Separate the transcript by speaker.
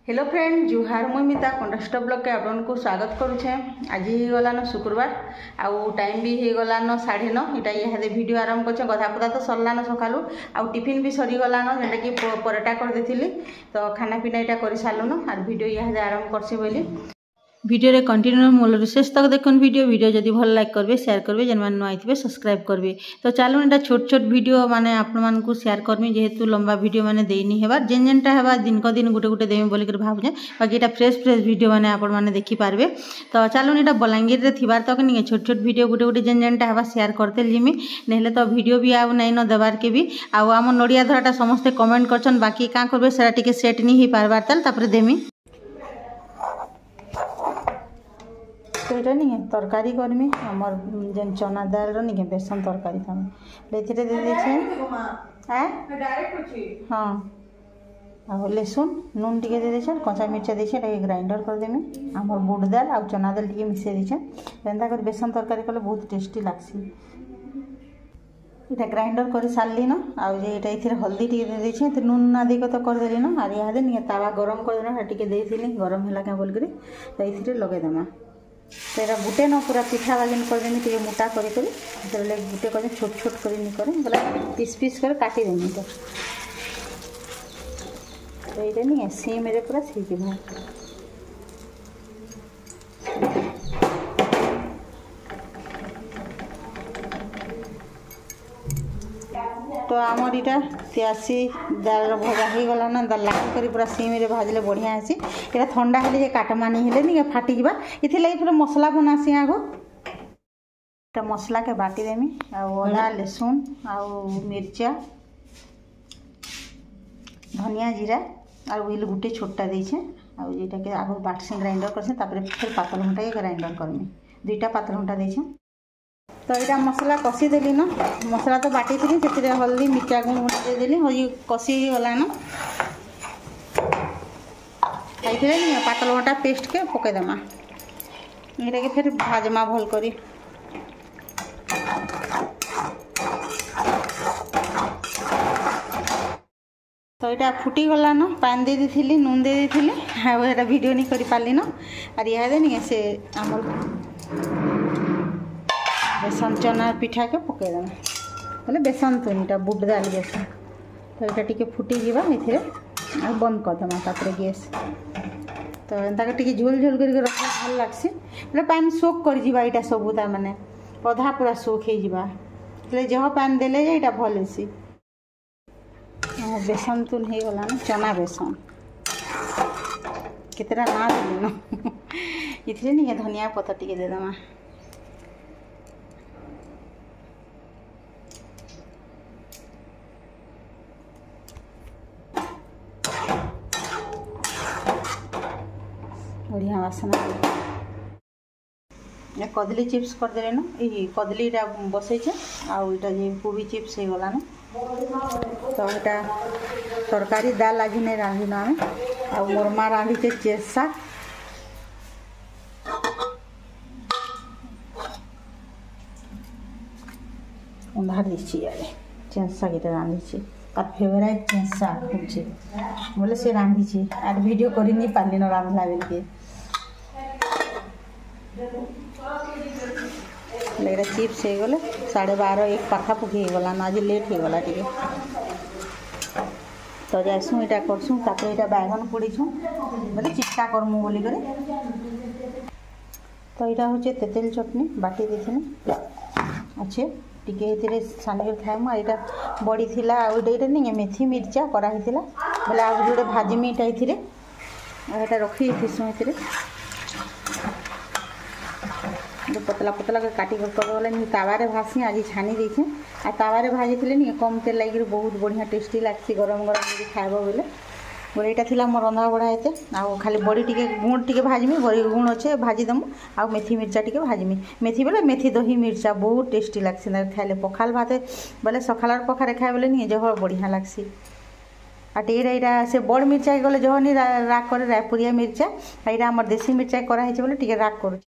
Speaker 1: Hello friend जुहार मुई मिता contest blog के आपन को स्वागत करुचे। आज ही गलान शुक्रवार आउ टाइम भी हो गलान 9:30 इटा इहादे वीडियो आरंभ करछे। गधा पदा तो सरलान सकालू आउ टिफिन भी सरी गलान जेटा कि परोटा कर देथिली तो खाना पीना इटा कर सारलुन आर वीडियो इहादे आरंभ करछे बोली वीडियो रे कंटिन्यू मूल शेष तक देखन वीडियो जदि भल लाइक करबे शेयर करबे जन मान आइथिबे सब्सक्राइब करबे। तो चलो एटा छोट छोट वीडियो माने आपण मान को शेयर करमी जेहेतु लंबा वीडियो माने देनी हेबा जेन जेनटा हेबा दिन को दिन गुटे गुटे देमी बोली कर भाबजे बाकी एटा फ्रेश वीडियो माने आपण माने देखि पारबे। तो चलो एटा बलांगीर रे थिबार तक नि छोट छोट वीडियो गुटे गुटे जेन जेनटा हेबा शेयर करते लिमी नेले तो वीडियो भी आउ नै न देबार के भी आउ हम नडिया धराटा समस्त कमेंट करछन बाकी का करबे सेरा टिके सेट नि ही पारबार तल तापर देमी। तो ये नहीं तरकारी करमी आमर जेन चना दाल रो नहीं बेसन तरकारी था लेथिरे दे देछे हाँ आ लहसुन नून टिके दे देछे कच्चा मिर्चा देछे टे ग्राइंडर कर देमी आमर बुट दाल आ चना दाल टिके मिसे देछे एंता कर बेसन तरकारी कले बहुत टेस्टी लागसी। इटा ग्राइंडर कर सारली न आ जे इटा इथिरे हल्दी टिके दे देछे त नून आदि को तो कर देली न आ यादे नहीं तावा गरम कर देना टिके देथिली गरम होला का बोल करी तो इथिरे लगे देमा तेरा गुटे न पूरा पिठा बागिन कर देनी टे मोटा करी करी गुटे कर छोट छोट करी नहीं करे बोला पीस पीस कर काटी देनी तो ये नहीं सी मेरे पूरा सीखी भाई तो आमर इटा त्यासी दाल भजा हो गला ना दाल लाल कर पूरा सीम रे भाजले बढ़िया आसी एटा ठंडा हेले जे काटमानी हेले नि फाटी जिबा इथे लई पूरा मसला बनासी आगो ता मसला के बाटी देमी आ अदा लहसुन आ मिर्चा धनिया जीरा आ उइल गुटे छोटा देछे आ जेटा के आगो बाटसी ग्राइंडर करसे तापर फिर पातल घंटा के ग्राइंडर करमी दुईटा पातल घंटा देछे। तो यहाँ मसला कषी देली न मसला तो बाटी थी से हल्दी मिर्चा गुण दे देली हजी कषी गला न नहीं पातल घंटा पेस्ट के पकईदेमा यहाँ के फिर भाजमा भल करी तो यहाँ फुटी गला न पान दे दी नून दे दी हाँ वीडियो नहीं कर पाली न और यहाँ नहीं से आमर बेसन चना पिठा के पकईदेमा बोले बेसन तो नहीं बुट दाल बेसन तो यहाँ टी फुटी जावा ये बंद करदेमा तापर गैस तो एंता टी झोल झोल कर रखा भल लगसी बोले पान सोक कर जीवा यहाँ सबू ता माने अधा पूरा सोक हो जह पान देले यहाँ भल हेसी बेसन तुन हो गला ना चना बेसन केतरा ना देली न इथे नहीं धनिया पत्ता टी देदेमा बढ़िया बासना ये कदली चिप्स कर देले न ये कदली बसैछे आउ इटा जे कोबी चिप्स हो गला न तो इटा तरकारी दाल आज नहीं रांधिन आम आ मोर माँ रांधिचे चेसा अंधार दीची यारे चेसा गीता रांधिचे तार फेवरेट चेसा होचे बोले से रांधिचे आर वीडियो करी नहीं पारली न रांधला बेल के लेरा चिप्स हो गले 12:30 1 पाखापुखी हो गला आज लेट हो गला टिके तो जासु इटा करसु तापर इटा बैगन पोड़ीछु बोले चिटका करमु बोली करे तो इटा होचे तेतेल चटनी बाटी देथिनी अच्छे टिके हेतिरे सानिर खाइमु इटा बड़ी थिला आ इटा नहीं मेथी मिर्चा करा हिथिला बोले आ जोडे भाजीमी इटा हिथिरे एटा रखी हिथिसु हिथिरे पतला पतला के काटी कर नहीं तावारे भासी आज छानी देछे आ तावारे भाजी थिले नहीं कम तेल लगी बहुत बढ़िया टेस्टी लागसी गरम गरम यदि खाइबो बोले बोले यहाँ थी मोर रंधा बड़ा एते आ खाली बड़ी टिके गुण टिके भाजमी बड़ी गुण अच्छे भाजी दमु आ मेथी मिर्चा टिके भाजमी मेथी बोले मेथी दही मिर्चा बहुत टेस्टी लागसी खाइले पखाल भाते बोले सखालार पखारे खाए बोले नहीं जह बढ़िया लागसी आ टेरा से बड़ मिर्चा गले जह नहीं राग करे रायपुरिया मिर्चा यहाँ आम देसी मिर्चा कराई बोले टिके राग कर